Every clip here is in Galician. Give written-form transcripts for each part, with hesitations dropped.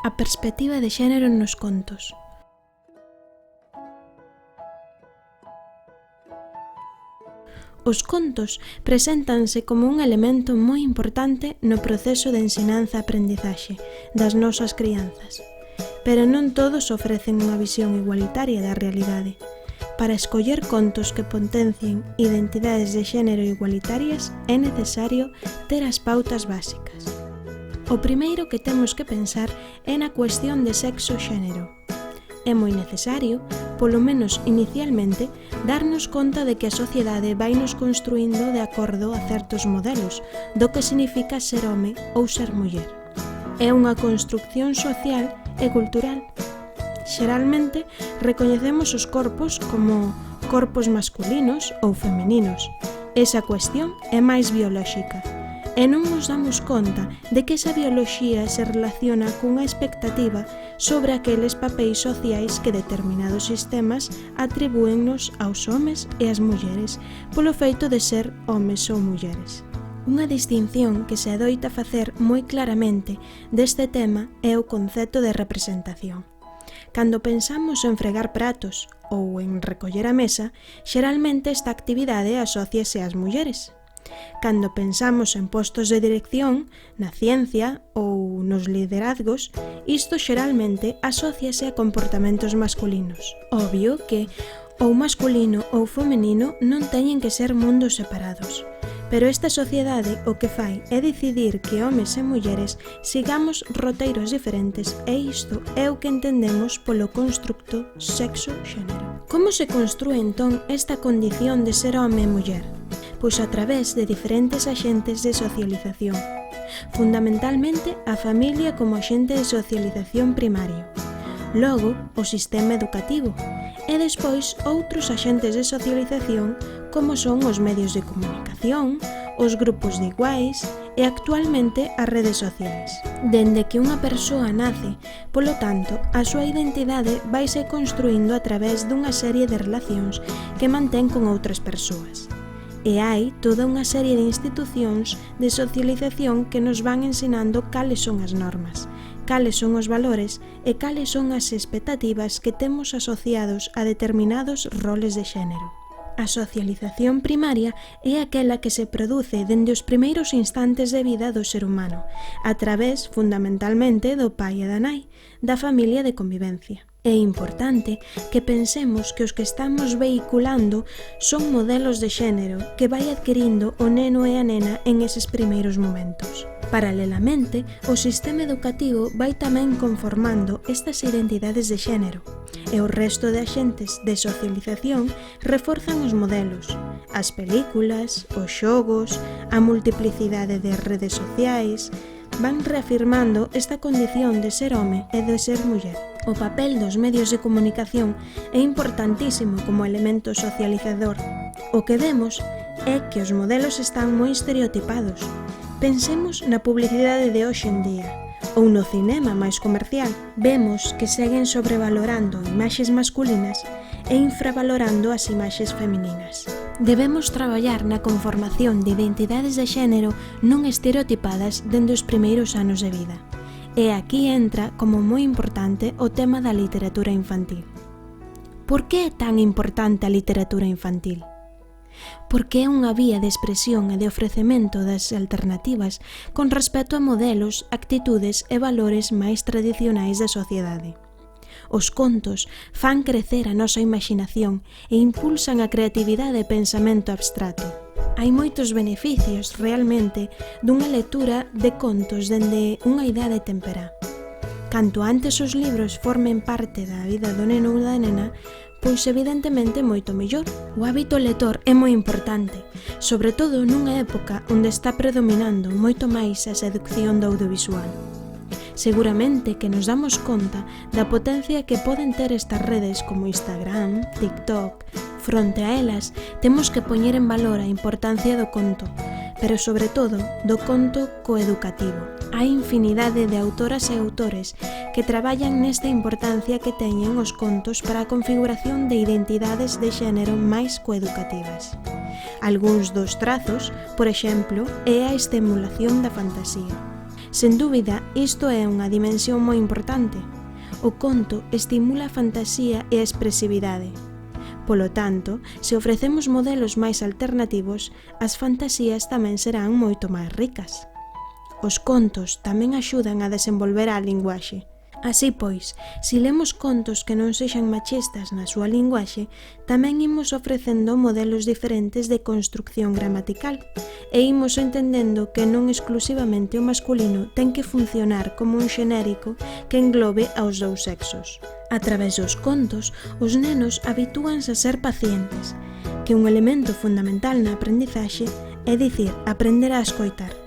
A perspectiva de xénero nos contos. Os contos preséntanse como un elemento moi importante no proceso de ensinanza-aprendizaxe das nosas crianzas, pero non todos ofrecen unha visión igualitaria da realidade. Para escoller contos que potencien identidades de xénero igualitarias é necesario ter as pautas básicas. O primeiro que temos que pensar é na cuestión de sexo-xénero. É moi necesario, polo menos inicialmente, darnos conta de que a sociedade vainos construindo de acordo a certos modelos do que significa ser home ou ser muller. É unha construcción social e cultural. Xeralmente, recoñecemos os corpos como corpos masculinos ou femininos. Esa cuestión é máis biolóxica. E non nos damos conta de que esa bioloxía se relaciona cunha expectativa sobre aqueles papéis sociais que determinados sistemas atribúennos aos homes e ás mulleres polo feito de ser homes ou mulleres. Unha distinción que se adoita facer moi claramente deste tema é o concepto de representación. Cando pensamos en fregar pratos ou en recoller a mesa, xeralmente esta actividade asóciase ás mulleres. Cando pensamos en postos de dirección, na ciencia ou nos liderazgos, isto xeralmente asóciase a comportamentos masculinos. Obvio que ou masculino ou feminino non teñen que ser mundos separados, pero esta sociedade o que fai é decidir que homes e mulleres sigamos roteiros diferentes e isto é o que entendemos polo constructo sexo-xénero. Como se construe entón esta condición de ser home e muller? Pois a través de diferentes axentes de socialización, fundamentalmente a familia como axente de socialización primario, logo o sistema educativo e despois outros axentes de socialización como son os medios de comunicación, os grupos de iguais e actualmente as redes sociais. Dende que unha persoa nace, polo tanto, a súa identidade vaise construindo a través dunha serie de relacións que mantén con outras persoas. E hai toda unha serie de institucións de socialización que nos van ensinando cales son as normas, cales son os valores e cales son as expectativas que temos asociados a determinados roles de xénero. A socialización primaria é aquela que se produce dende os primeiros instantes de vida do ser humano, a través, fundamentalmente, do pai e da nai, da familia de convivencia. É importante que pensemos que os que estamos vehiculando son modelos de xénero que vai adquirindo o neno e a nena en eses primeiros momentos. Paralelamente, o sistema educativo vai tamén conformando estas identidades de xénero e o resto de axentes de socialización reforzan os modelos, as películas, os xogos, a multiplicidade de redes sociais, van reafirmando esta condición de ser home e de ser muller. O papel dos medios de comunicación é importantísimo como elemento socializador. O que vemos é que os modelos están moi estereotipados. Pensemos na publicidade de hoxe en día, ou no cinema máis comercial. Vemos que seguen sobrevalorando imaxes masculinas e infravalorando as imaxes femininas. Debemos traballar na conformación de identidades de xénero non estereotipadas dende os primeiros anos de vida. E aquí entra como moi importante o tema da literatura infantil. Por que é tan importante a literatura infantil? Porque é unha vía de expresión e de ofrecemento das alternativas con respecto a modelos, actitudes e valores máis tradicionais da sociedade. Os contos fan crecer a nosa imaxinación e impulsan a creatividade e pensamento abstrato. Hai moitos beneficios, realmente, dunha lectura de contos dende unha idade temperá. Canto antes os libros formen parte da vida do neno ou da nena, pois evidentemente moito mellor. O hábito lector é moi importante, sobre todo nunha época onde está predominando moito máis a seducción do audiovisual. Seguramente que nos damos conta da potencia que poden ter estas redes como Instagram, TikTok. Fronte a elas, temos que poñer en valor a importancia do conto, pero sobre todo do conto coeducativo. Hai infinidade de autoras e autores que traballan nesta importancia que teñen os contos para a configuración de identidades de xénero máis coeducativas. Algúns dos trazos, por exemplo, é a estimulación da fantasía. Sen dúbida, isto é unha dimensión moi importante. O conto estimula a fantasía e a expresividade. Polo tanto, se ofrecemos modelos máis alternativos, as fantasías tamén serán moito máis ricas. Os contos tamén axudan a desenvolver a linguaxe. Así pois, se lemos contos que non sexan machistas na súa linguaxe, tamén imos ofrecendo modelos diferentes de construcción gramatical e imos entendendo que non exclusivamente o masculino ten que funcionar como un xenérico que englobe aos dous sexos. A través dos contos, os nenos habitúanse a ser pacientes, que un elemento fundamental na aprendizaxe é dicir, aprender a escoitar.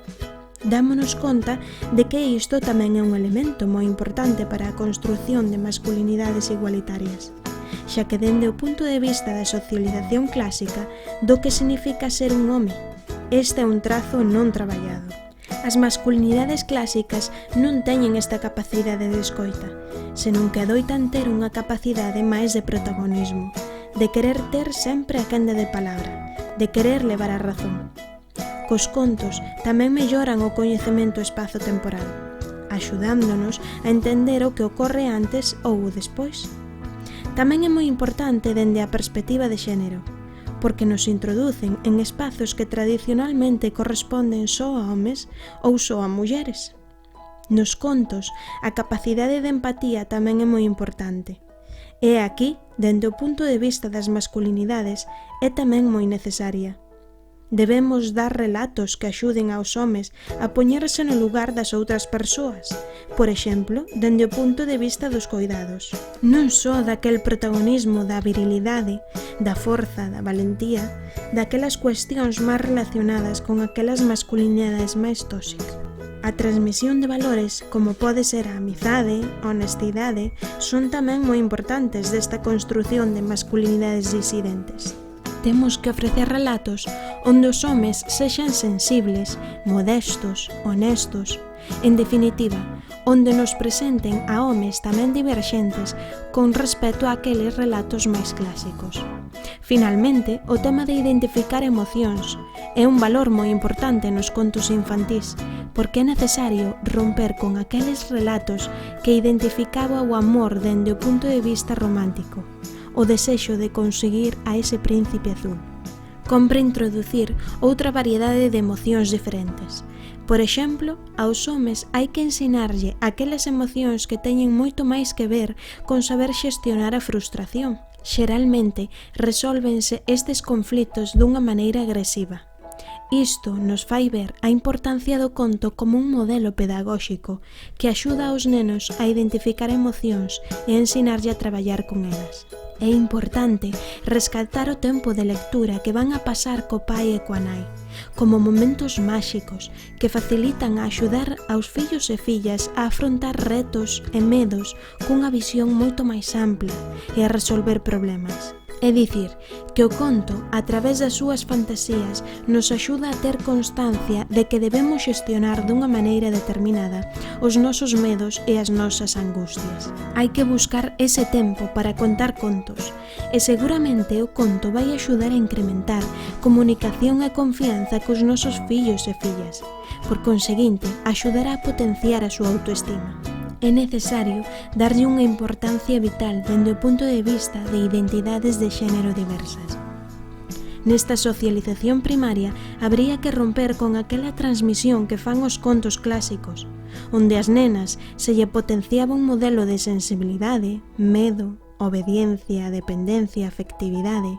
Dámonos conta de que isto tamén é un elemento moi importante para a construción de masculinidades igualitarias, xa que dende o punto de vista da socialización clásica do que significa ser un home, este é un trazo non traballado. As masculinidades clásicas non teñen esta capacidade de escoita, senón que adoitan ter unha capacidade máis de protagonismo, de querer ter sempre a quenda de palabra, de querer levar a razón. Cos contos tamén melloran o coñecemento espazo-temporal, axudándonos a entender o que ocorre antes ou despois. Tamén é moi importante dende a perspectiva de xénero, porque nos introducen en espazos que tradicionalmente corresponden só a homes ou só a mulleres. Nos contos, a capacidade de empatía tamén é moi importante. E aquí, dende o punto de vista das masculinidades, é tamén moi necesaria. Debemos dar relatos que axuden aos homes a poñerse no lugar das outras persoas, por exemplo, dende o punto de vista dos coidados. Non só daquel protagonismo da virilidade, da forza, da valentía, daquelas cuestións máis relacionadas con aquelas masculinidades máis tóxicas. A transmisión de valores, como pode ser a amizade, a honestidade, son tamén moi importantes desta construción de masculinidades disidentes. Temos que ofrecer relatos onde os homes sexan sensibles, modestos, honestos, en definitiva, onde nos presenten a homes tamén diverxentes con respecto a aqueles relatos máis clásicos. Finalmente, o tema de identificar emocións é un valor moi importante nos contos infantís, porque é necesario romper con aqueles relatos que identificaba o amor dende o punto de vista romántico, o desexo de conseguir a ese príncipe azul. Compre introducir outra variedade de emocións diferentes. Por exemplo, aos homes hai que ensinarlle aquelas emocións que teñen moito máis que ver con saber xestionar a frustración. Xeralmente, resólvense estes conflitos dunha maneira agresiva. Isto nos fai ver a importancia do conto como un modelo pedagóxico que axuda aos nenos a identificar emocións e a ensinarlle a traballar con elas. É importante rescatar o tempo de lectura que van a pasar co pai e coa nai, como momentos máxicos que facilitan a axudar aos fillos e fillas a afrontar retos e medos cunha visión moito máis ampla e a resolver problemas. É dicir, que o conto, a través das súas fantasías, nos axuda a ter constancia de que debemos xestionar dunha maneira determinada os nosos medos e as nosas angustias. Hai que buscar ese tempo para contar contos, e seguramente o conto vai axudar a incrementar comunicación e confianza cos nosos fillos e fillas. Por conseguinte, axudará a potenciar a súa autoestima. É necesario darlle unha importancia vital dende o punto de vista de identidades de xénero diversas. Nesta socialización primaria, habría que romper con aquela transmisión que fan os contos clásicos, onde as nenas se lle potenciaba un modelo de sensibilidade, medo, obediencia, dependencia, afectividade,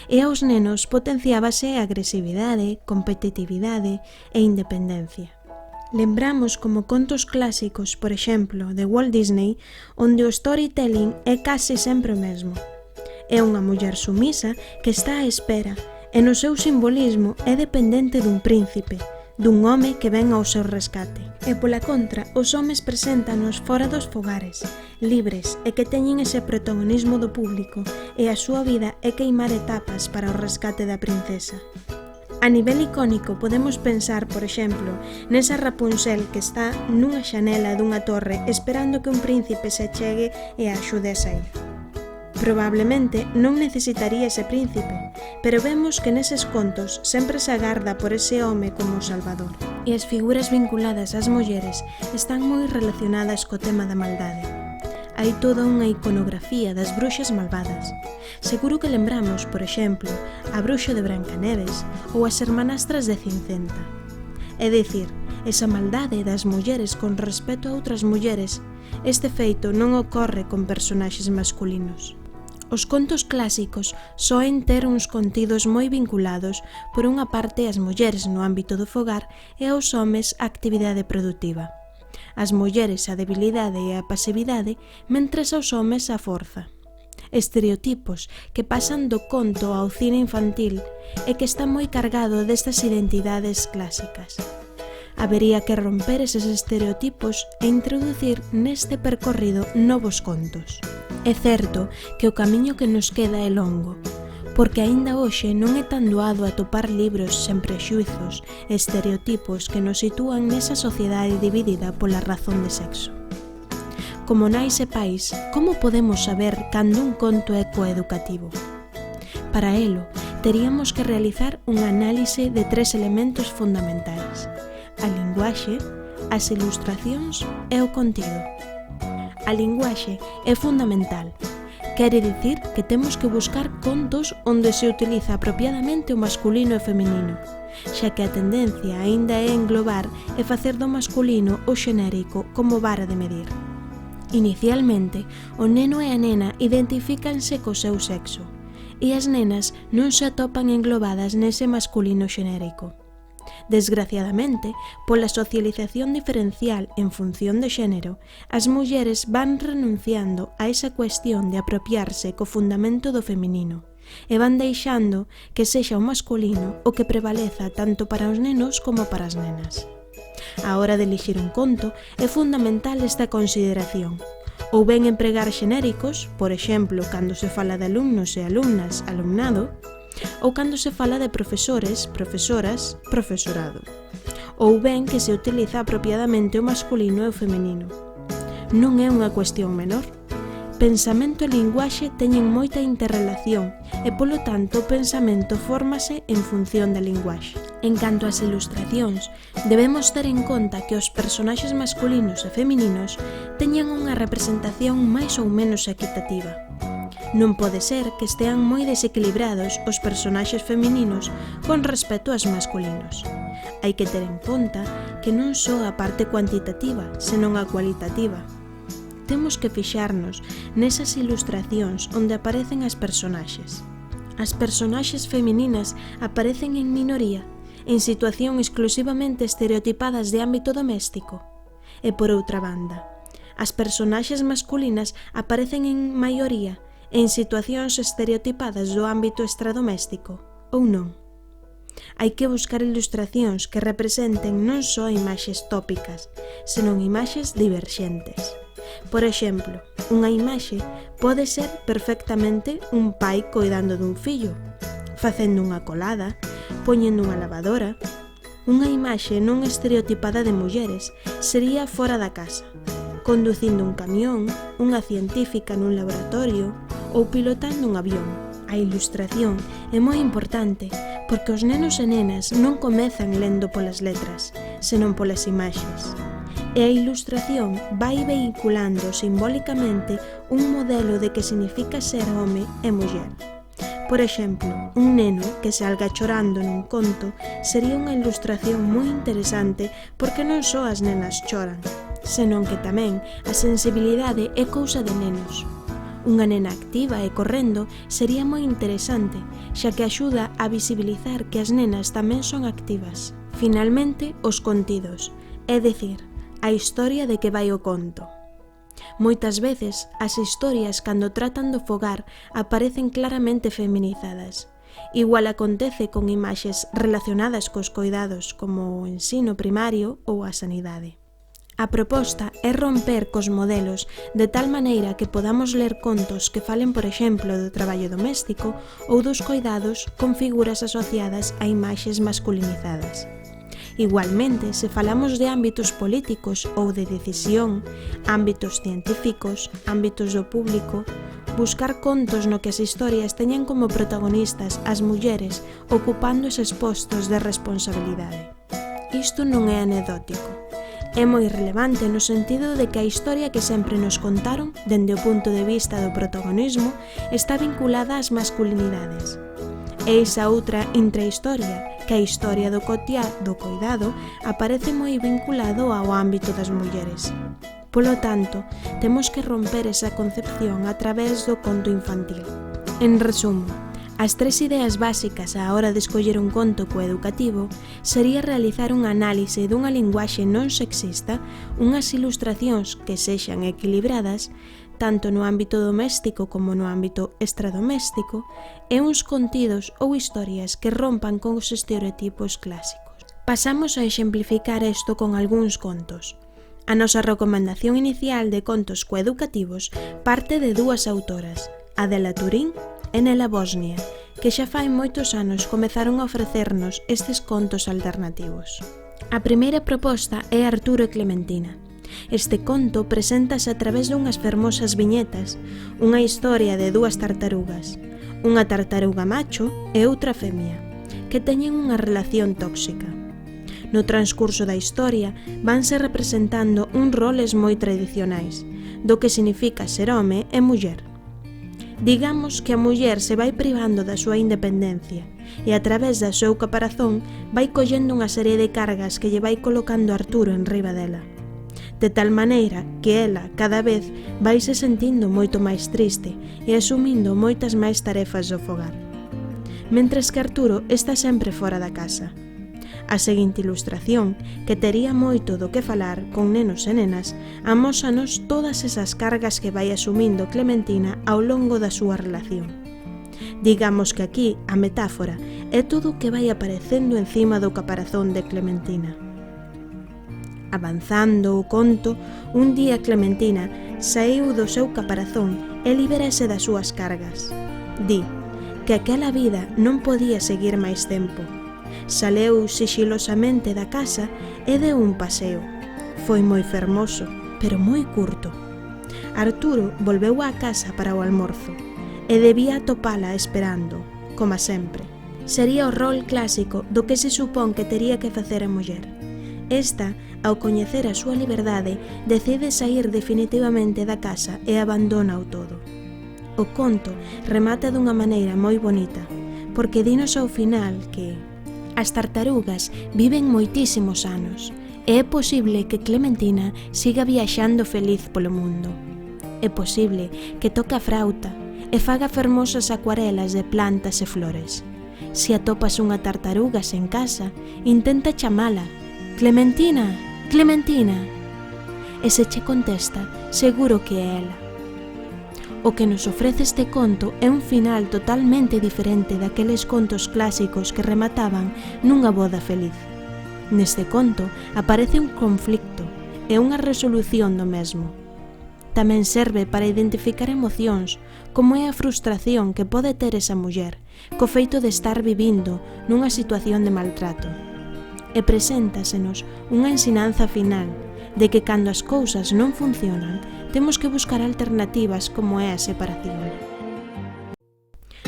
e aos nenos potenciábase a agresividade, competitividade e independencia. Lembramos como contos clásicos, por exemplo, de Walt Disney, onde o storytelling é case sempre o mesmo. É unha muller sumisa que está á espera e no seu simbolismo é dependente dun príncipe, dun home que ven ao seu rescate. E pola contra, os homes preséntanos fora dos fogares, libres e que teñen ese protagonismo do público e a súa vida é queimar etapas para o rescate da princesa. A nivel icónico podemos pensar, por exemplo, nesa Rapunzel que está nunha xanela dunha torre esperando que un príncipe se achegue e a axude a sair. Probablemente non necesitaría ese príncipe, pero vemos que neses contos sempre se agarda por ese home como o salvador. e as figuras vinculadas ás mulleres están moi relacionadas co tema da maldade. Hai toda unha iconografía das bruxas malvadas. Seguro que lembramos, por exemplo, a bruxa de Brancaneves ou as hermanastras de Cincenta. É dicir, esa maldade das mulleres con respecto a outras mulleres, este feito non ocorre con personaxes masculinos. Os contos clásicos soen ter uns contidos moi vinculados, por unha parte, ás mulleres no ámbito do fogar e aos homes a actividade produtiva. As mulleres a debilidade e a pasividade, mentres aos homes a forza. Estereotipos que pasan do conto ao cine infantil e que está moi cargado destas identidades clásicas. Habería que romper eses estereotipos e introducir neste percorrido novos contos. É certo que o camiño que nos queda é longo, porque aínda hoxe non é tan doado atopar libros sen prexuizos e estereotipos que nos sitúan nesa sociedade dividida pola razón de sexo. Como nais e pais, como podemos saber cando un conto é coeducativo? Para elo, teríamos que realizar un análise de 3 elementos fundamentais: a linguaxe, as ilustracións e o contido. A linguaxe é fundamental. Quere dicir que temos que buscar contos onde se utiliza apropiadamente o masculino e feminino, xa que a tendencia aínda é englobar e facer do masculino o xenérico como vara de medir. Inicialmente, o neno e a nena identifícanse co seu sexo, e as nenas non se atopan englobadas nese masculino xenérico. Desgraciadamente, pola socialización diferencial en función de xénero, as mulleres van renunciando a esa cuestión de apropiarse co fundamento do feminino e van deixando que sexa o masculino o que prevaleza tanto para os nenos como para as nenas. A hora de elixir un conto é fundamental esta consideración. Ou ben empregar xenéricos, por exemplo, cando se fala de alumnos e alumnas, alumnado, ou cando se fala de profesores, profesoras, profesorado. Ou ben que se utiliza apropiadamente o masculino e o feminino. Non é unha cuestión menor. Pensamento e linguaxe teñen moita interrelación e, polo tanto, o pensamento fórmase en función da linguaxe. En canto ás ilustracións, debemos ter en conta que os personaxes masculinos e femininos teñan unha representación máis ou menos equitativa. Non pode ser que estean moi desequilibrados os personaxes femininos con respecto aos masculinos. Hai que ter en conta que non só a parte cuantitativa, senón a cualitativa. Temos que fixarnos nesas ilustracións onde aparecen as personaxes. As personaxes femininas aparecen en minoría, en situación exclusivamente estereotipadas de ámbito doméstico. E por outra banda, as personaxes masculinas aparecen en maioría, en situacións estereotipadas do ámbito extradoméstico, ou non. Hai que buscar ilustracións que representen non só imaxes tópicas, senón imaxes diverxentes. Por exemplo, unha imaxe pode ser perfectamente un pai coidando dun fillo, facendo unha colada, poñendo unha lavadora. Unha imaxe non estereotipada de mulleres sería fora da casa, conducindo un camión, unha científica nun laboratorio ou pilotando un avión. A ilustración é moi importante porque os nenos e nenas non comezan lendo polas letras, senón polas imaxes. E a ilustración vai vehiculando simbólicamente un modelo de que significa ser home e muller. Por exemplo, un neno que salga chorando nun conto sería unha ilustración moi interesante porque non só as nenas choran, senón que tamén a sensibilidade é cousa de nenos. Unha nena activa e correndo sería moi interesante, xa que axuda a visibilizar que as nenas tamén son activas. Finalmente, os contidos, é dicir, a historia de que vai o conto. Moitas veces, as historias, cando tratan do fogar, aparecen claramente feminizadas. Igual acontece con imaxes relacionadas cos coidados, como o ensino primario ou a sanidade. A proposta é romper cos modelos de tal maneira que podamos ler contos que falen, por exemplo, do traballo doméstico ou dos coidados con figuras asociadas a imaxes masculinizadas. Igualmente, se falamos de ámbitos políticos ou de decisión, ámbitos científicos, ámbitos do público, buscar contos no que as historias teñan como protagonistas as mulleres ocupando eses postos de responsabilidade. isto non é anecdótico. É moi relevante no sentido de que a historia que sempre nos contaron, dende o punto de vista do protagonismo, está vinculada ás masculinidades. E esa outra intrahistoria, que a historia do coidado, aparece moi vinculado ao ámbito das mulleres. Polo tanto, temos que romper esa concepción a través do conto infantil. En resumo, as 3 ideas básicas á hora de escoller un conto coeducativo sería realizar unha análise dunha linguaxe non sexista, unhas ilustracións que sexan equilibradas, tanto no ámbito doméstico como no ámbito extradoméstico, e uns contidos ou historias que rompan con os estereotipos clásicos. Pasamos a exemplificar isto con algúns contos. A nosa recomendación inicial de contos coeducativos parte de 2 autoras, Adela Turín e Nela Bosnia, que xa fai moitos anos comezaron a ofrecernos estes contos alternativos. A primeira proposta é Arturo e Clementina. Este conto preséntase a través dunhas fermosas viñetas, unha historia de 2 tartarugas, unha tartaruga macho e outra femia, que teñen unha relación tóxica. No transcurso da historia vanse representando uns roles moi tradicionais, do que significa ser home e muller. Digamos que a muller se vai privando da súa independencia e a través do seu caparazón vai collendo unha serie de cargas que lle vai colocando Arturo en riba dela. De tal maneira que ela, cada vez, vaise sentindo moito máis triste e asumindo moitas máis tarefas do fogar. Mentres que Arturo está sempre fora da casa. A seguinte ilustración, que tería moito do que falar con nenos e nenas, amósanos todas esas cargas que vai asumindo Clementina ao longo da súa relación. Digamos que aquí a metáfora é todo o que vai aparecendo encima do caparazón de Clementina. Avanzando o conto, un día Clementina saíu do seu caparazón e libérase das súas cargas. Di que aquela vida non podía seguir máis tempo. Saleu sigilosamente da casa e deu un paseo. Foi moi fermoso, pero moi curto. Arturo volveu á casa para o almorzo e debía atopala esperando, como sempre. Sería o rol clásico do que se supón que tería que facer a muller. Esta, ao coñecer a súa liberdade, decide saír definitivamente da casa e abandona o todo. O conto remata dunha maneira moi bonita, porque dinos ao final que as tartarugas viven moitísimos anos e é posible que Clementina siga viaxando feliz polo mundo. É posible que toque a frauta e faga fermosas acuarelas de plantas e flores. Se atopas unha tartaruga sen casa, intenta chamala: Clementina, Clementina. E se che contesta, seguro que é ela. O que nos ofrece este conto é un final totalmente diferente daqueles contos clásicos que remataban nunha boda feliz. Neste conto aparece un conflicto e unha resolución do mesmo. Tamén serve para identificar emocións, como é a frustración que pode ter esa muller co feito de estar vivindo nunha situación de maltrato. E preséntasenos unha ensinanza final de que cando as cousas non funcionan, temos que buscar alternativas como é a separación.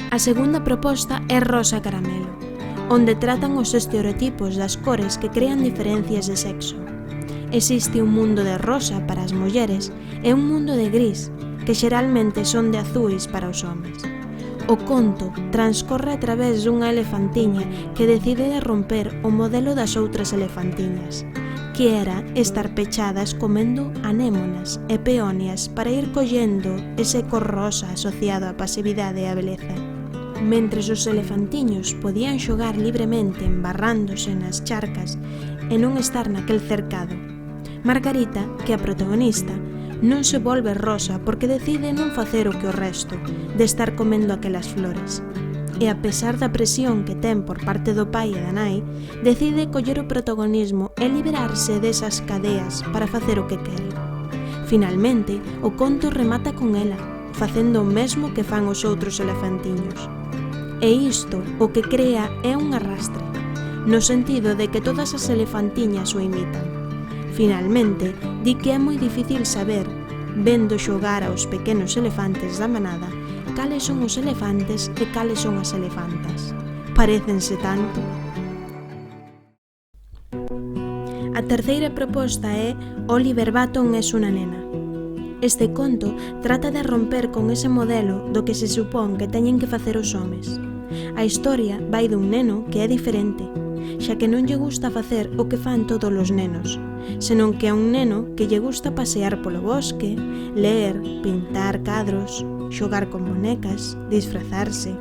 A segunda proposta é Rosa Caramelo, onde tratan os estereotipos das cores que crean diferencias de sexo. Existe un mundo de rosa para as mulleres e un mundo de gris, que xeralmente son de azuis para os homes. O conto transcorre a través dunha elefantiña que decide de romper o modelo das outras elefantiñas, que era estar pechadas comendo anémonas e peonias para ir collendo ese cor rosa asociado á pasividade e á beleza. Mentres os elefantiños podían xogar libremente embarrándose nas charcas e non estar naquel cercado, Margarita, que é a protagonista, non se volve rosa porque decide non facer o que o resto, de estar comendo aquelas flores. E a pesar da presión que ten por parte do pai e da nai, decide coller o protagonismo e liberarse desas cadeas para facer o que quere. Finalmente, o conto remata con ela, facendo o mesmo que fan os outros elefantiños. E isto o que crea é un arrastre, no sentido de que todas as elefantiñas o imitan. Finalmente, di que é moi difícil saber, vendo xogar aos pequenos elefantes da manada, cales son os elefantes e cales son as elefantas. Parécense tanto. terceira proposta é Oliver Button es unha nena. Este conto trata de romper con ese modelo do que se supón que teñen que facer os homes. A historia vai dun neno que é diferente, xa que non lle gusta facer o que fan todos os nenos, senón que é un neno que lle gusta pasear polo bosque, ler, pintar cadros, xogar con bonecas, disfrazarse.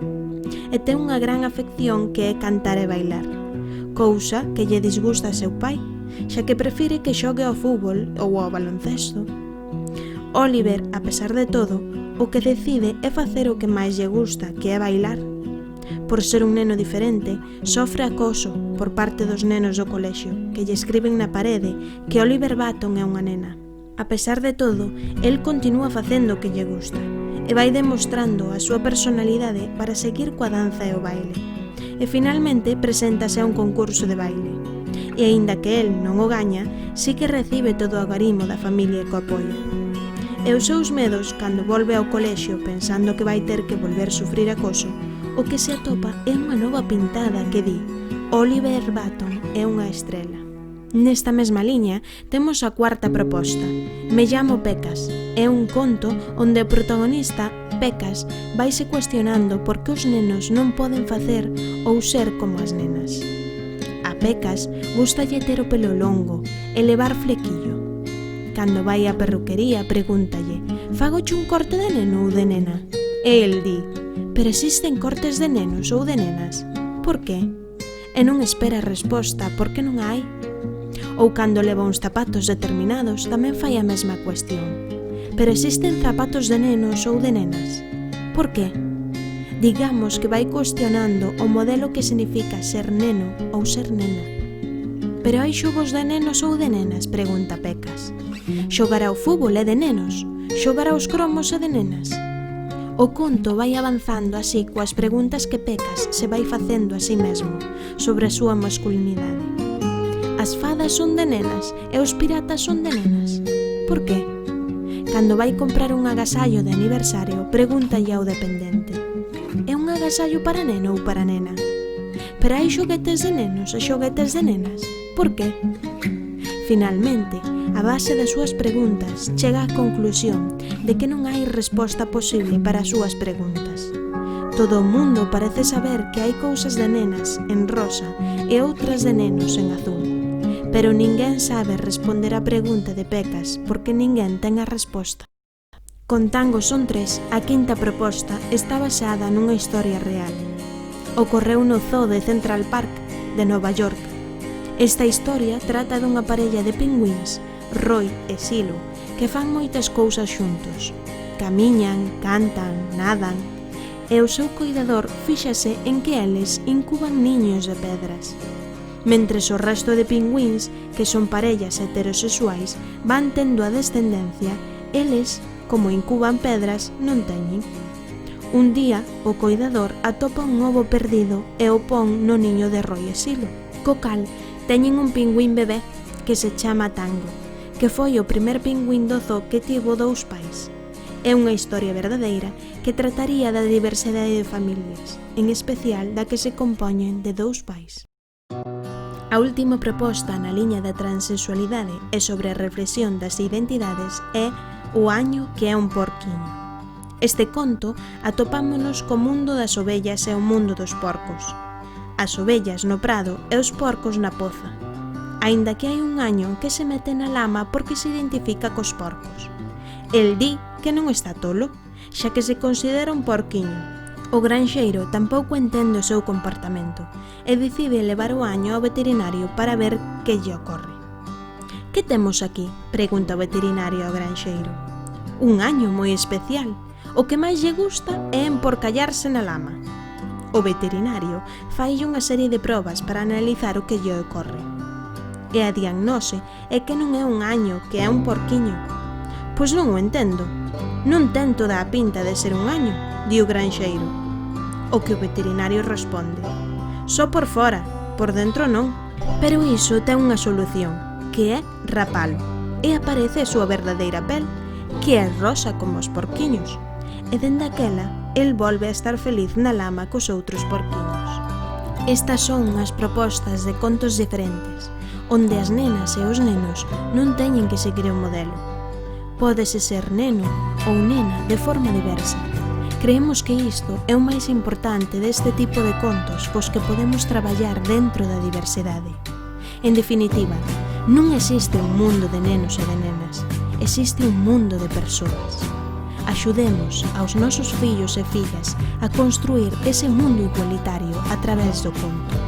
E ten unha gran afección que é cantar e bailar, cousa que lle disgusta a seu pai, xa que prefire que xogue ao fútbol ou ao baloncesto. Oliver, a pesar de todo, o que decide é facer o que máis lle gusta, que é bailar. Por ser un neno diferente, sofre acoso por parte dos nenos do colexio, que lle escriben na parede que Oliver Button é unha nena. A pesar de todo, el continúa facendo o que lle gusta, e vai demostrando a súa personalidade para seguir coa danza e o baile. E finalmente preséntase a un concurso de baile. E aínda que el non o gaña, sí que recibe todo o agarimo da familia que o apoia. E os seus medos, cando volve ao colexio pensando que vai ter que volver sufrir acoso, o que se atopa é unha nova pintada que di Oliver Button é unha estrela. Nesta mesma liña temos a cuarta proposta, Me llamo Pecas. É un conto onde o protagonista, Pecas, vaise cuestionando por que os nenos non poden facer ou ser como as nenas. A Pecas gustalle ter o pelo longo e levar flequillo. Cando vai á perruquería pregúntalle, fagoche un corte de neno ou de nena? E el di, pero existen cortes de nenos ou de nenas? Por que? E non espera a resposta porque non hai. Ou cando leva uns zapatos determinados tamén fai a mesma cuestión. Pero existen zapatos de nenos ou de nenas? Por que? Digamos que vai cuestionando o modelo que significa ser neno ou ser nena. Pero hai xogos de nenos ou de nenas? Pregunta Pecas. Xogar ao fútbol é de nenos, xogar aos cromos é de nenas. O conto vai avanzando así coas preguntas que Pecas se vai facendo a si mesmo sobre a súa masculinidade. As fadas son de nenas e os piratas son de nenas. Por que? Cando vai comprar un agasallo de aniversario, pregúntalle ao dependente: é un agasallo para neno ou para nena? Pero hai xoguetes de nenos e xoguetes de nenas. Por que? Finalmente, a base das súas preguntas chega á conclusión de que non hai resposta posible para as súas preguntas. Todo o mundo parece saber que hai cousas de nenas en rosa e outras de nenos en azul, pero ninguén sabe responder á pregunta de Pecas porque ninguén ten a resposta. Con Tango son tres, a quinta proposta está baseada nunha historia real. Ocorreu no zoo de Central Park, de Nova York. Esta historia trata dunha parella de pingüíns, Roy e Silo, que fan moitas cousas xuntos. Camiñan, cantan, nadan, e o seu coidador fíxase en que eles incuban niños de pedras. Mentres o resto de pingüíns, que son parellas heterosexuais, van tendo a descendencia, eles, como incuban pedras, non teñen. Un día, o coidador atopa un ovo perdido e o pon no niño de Roy e Silo, co cal teñen un pingüín bebé que se chama Tango, que foi o primer pingüín do zoo que tivo dous pais. É unha historia verdadeira que trataría da diversidade de familias, en especial da que se compoñen de dous pais. A última proposta na liña da transexualidade e sobre a reflexión das identidades é O año que é un porquiño. Este conto atopámonos co mundo das ovellas e o mundo dos porcos. As ovellas no prado e os porcos na poza. Aínda que hai un año que se mete na lama porque se identifica cos porcos. El di que non está tolo, xa que se considera un porquiño. O granxeiro tampouco entende o seu comportamento e decide levar o año ao veterinario para ver que lle ocorre. Que temos aquí? Pregunta o veterinario ao granxeiro. Un año moi especial. O que máis lle gusta é emporcallarse na lama. O veterinario faille unha serie de probas para analizar o que lle ocorre. E a diagnose é que non é un año, que é un porquiño. Pois non o entendo. Non ten toda a pinta de ser un año, di o granxeiro. O que o veterinario responde: só por fora, por dentro non. Pero iso ten unha solución, que é rapalo. E aparece a súa verdadeira pel, que é rosa como os porquiños. E dende aquela, el volve a estar feliz na lama cos outros porquiños. Estas son as propostas de contos diferentes, onde as nenas e os nenos non teñen que seguir o modelo. Pódese ser neno ou nena de forma diversa. Creemos que isto é o máis importante deste tipo de contos cos que podemos traballar dentro da diversidade. En definitiva, non existe un mundo de nenos e de nenas, existe un mundo de persoas. Axudemos aos nosos fillos e fillas a construir ese mundo igualitario a través do conto.